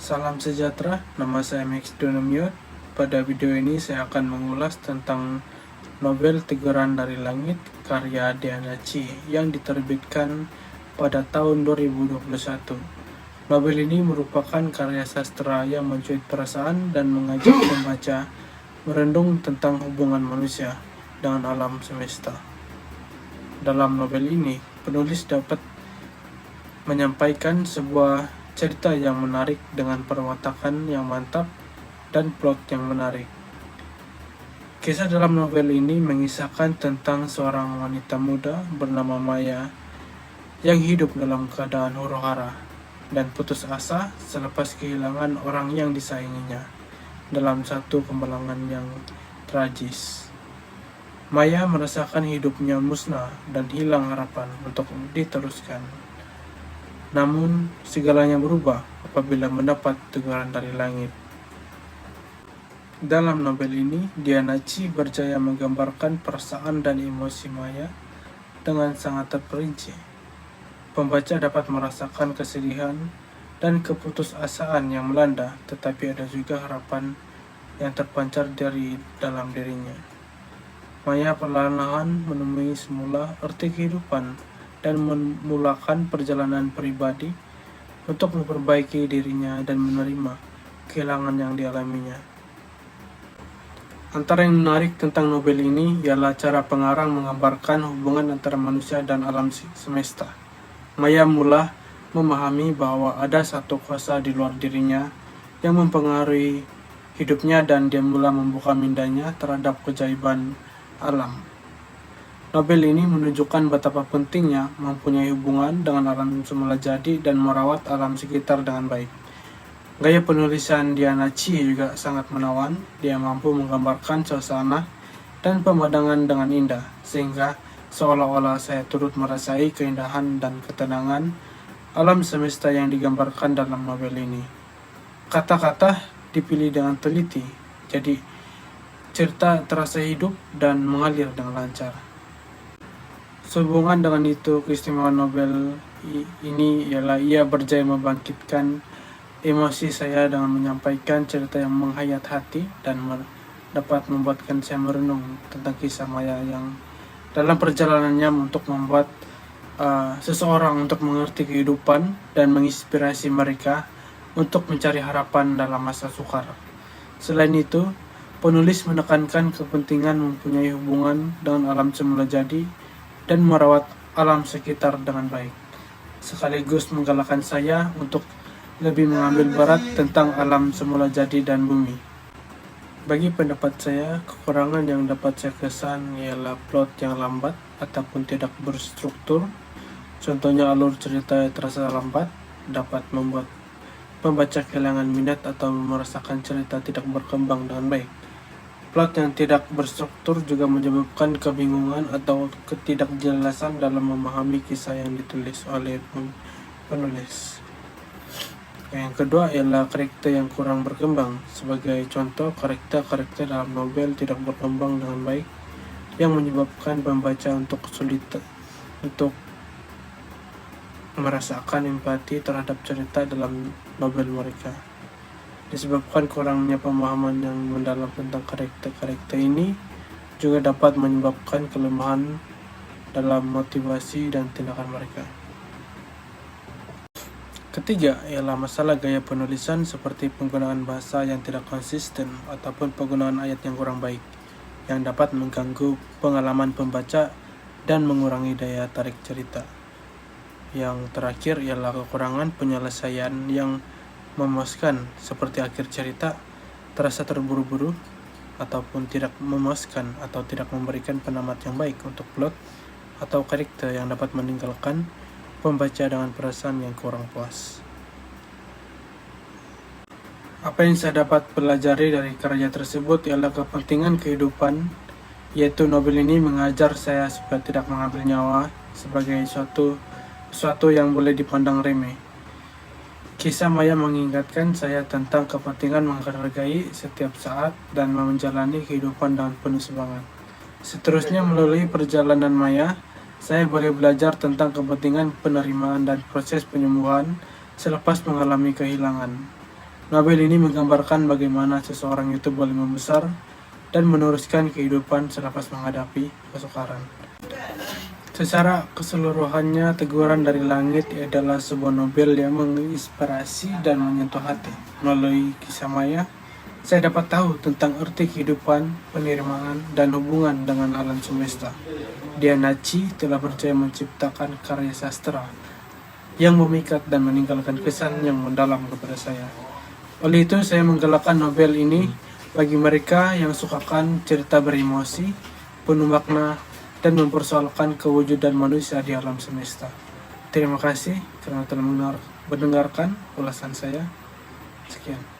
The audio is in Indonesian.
Salam sejahtera, nama saya Max Donomiot. Pada video ini saya akan mengulas tentang novel Teguran dari Langit karya Diana Chi yang diterbitkan pada tahun 2021. Novel ini merupakan karya sastra yang mencuit perasaan dan mengajak pembaca merendung tentang hubungan manusia dengan alam semesta. Dalam novel ini, penulis dapat menyampaikan sebuah cerita yang menarik dengan perwatakan yang mantap dan plot yang menarik. Kisah dalam novel ini mengisahkan tentang seorang wanita muda bernama Maya yang hidup dalam keadaan huru-hara dan putus asa selepas kehilangan orang yang disayanginya dalam satu kemalangan yang tragis. Maya merasakan hidupnya musnah dan hilang harapan untuk diteruskan. Namun, segalanya berubah apabila mendapat teguran dari langit. Dalam novel ini, Diana Chi berjaya menggambarkan perasaan dan emosi Maya dengan sangat terperinci. Pembaca dapat merasakan kesedihan dan keputusasaan yang melanda, tetapi ada juga harapan yang terpancar dari dalam dirinya. Maya perlahan-lahan menemui semula arti kehidupan dan memulakan perjalanan pribadi untuk memperbaiki dirinya dan menerima kehilangan yang dialaminya. Antara yang menarik tentang novel ini ialah cara pengarang menggambarkan hubungan antara manusia dan alam semesta. Maya mula memahami bahwa ada satu kuasa di luar dirinya yang mempengaruhi hidupnya dan dia mula membuka mindanya terhadap keajaiban alam. Novel ini menunjukkan betapa pentingnya mempunyai hubungan dengan alam semula jadi dan merawat alam sekitar dengan baik. Gaya penulisan Diana Chi juga sangat menawan. Dia mampu menggambarkan suasana dan pemandangan dengan indah, sehingga seolah-olah saya turut merasai keindahan dan ketenangan alam semesta yang digambarkan dalam novel ini. Kata-kata dipilih dengan teliti, jadi cerita terasa hidup dan mengalir dengan lancar. Sehubungan dengan itu, keistimewaan novel ini ialah ia berjaya membangkitkan emosi saya dengan menyampaikan cerita yang menghayat hati dan dapat membuatkan saya merenung tentang kisah Maya yang dalam perjalanannya untuk membuat seseorang untuk mengerti kehidupan dan menginspirasi mereka untuk mencari harapan dalam masa sukar. Selain itu, penulis menekankan kepentingan mempunyai hubungan dengan alam semula jadi dan merawat alam sekitar dengan baik, sekaligus menggalakkan saya untuk lebih mengambil berat tentang alam semula jadi dan bumi. Bagi pendapat saya, kekurangan yang dapat saya kesan ialah plot yang lambat ataupun tidak berstruktur. Contohnya alur cerita yang terasa lambat dapat membuat pembaca kehilangan minat atau merasakan cerita tidak berkembang dengan baik. Plot yang tidak berstruktur juga menyebabkan kebingungan atau ketidakjelasan dalam memahami kisah yang ditulis oleh penulis. Yang kedua ialah karakter yang kurang berkembang. Sebagai contoh, karakter dalam novel tidak berkembang dengan baik, yang menyebabkan pembaca untuk kesulitan untuk merasakan empati terhadap cerita dalam novel mereka. Disebabkan kurangnya pemahaman yang mendalam tentang karakter ini juga dapat menyebabkan kelemahan dalam motivasi dan tindakan mereka. Ketiga ialah masalah gaya penulisan seperti penggunaan bahasa yang tidak konsisten ataupun penggunaan ayat yang kurang baik yang dapat mengganggu pengalaman pembaca dan mengurangi daya tarik cerita. Yang terakhir ialah kekurangan penyelesaian yang memuaskan, seperti akhir cerita terasa terburu-buru ataupun tidak memuaskan atau tidak memberikan penamat yang baik untuk plot atau karakter yang dapat meninggalkan pembaca dengan perasaan yang kurang puas. Apa yang saya dapat pelajari dari karya tersebut ialah kepentingan kehidupan, yaitu novel ini mengajar saya supaya tidak mengambil nyawa sebagai sesuatu yang boleh dipandang remeh. Kisah Maya mengingatkan saya tentang kepentingan menghargai setiap saat dan menjalani kehidupan dengan penuh semangat. Seterusnya, melalui perjalanan Maya, saya boleh belajar tentang kepentingan penerimaan dan proses penyembuhan selepas mengalami kehilangan. Novel ini menggambarkan bagaimana seseorang itu boleh membesar dan meneruskan kehidupan selepas menghadapi kesukaran. Secara keseluruhannya, Teguran dari Langit adalah sebuah novel yang menginspirasi dan menyentuh hati. Melalui kisah Maya, saya dapat tahu tentang arti kehidupan, penerimaan, dan hubungan dengan alam semesta. Diana Chi telah percaya menciptakan karya sastra yang memikat dan meninggalkan kesan yang mendalam kepada saya. Oleh itu, saya menggalakkan novel ini bagi mereka yang sukakan cerita beremosi, penuh makna, dan mempersoalkan kewujudan manusia di alam semesta. Terima kasih karena telah mendengarkan ulasan saya. Sekian.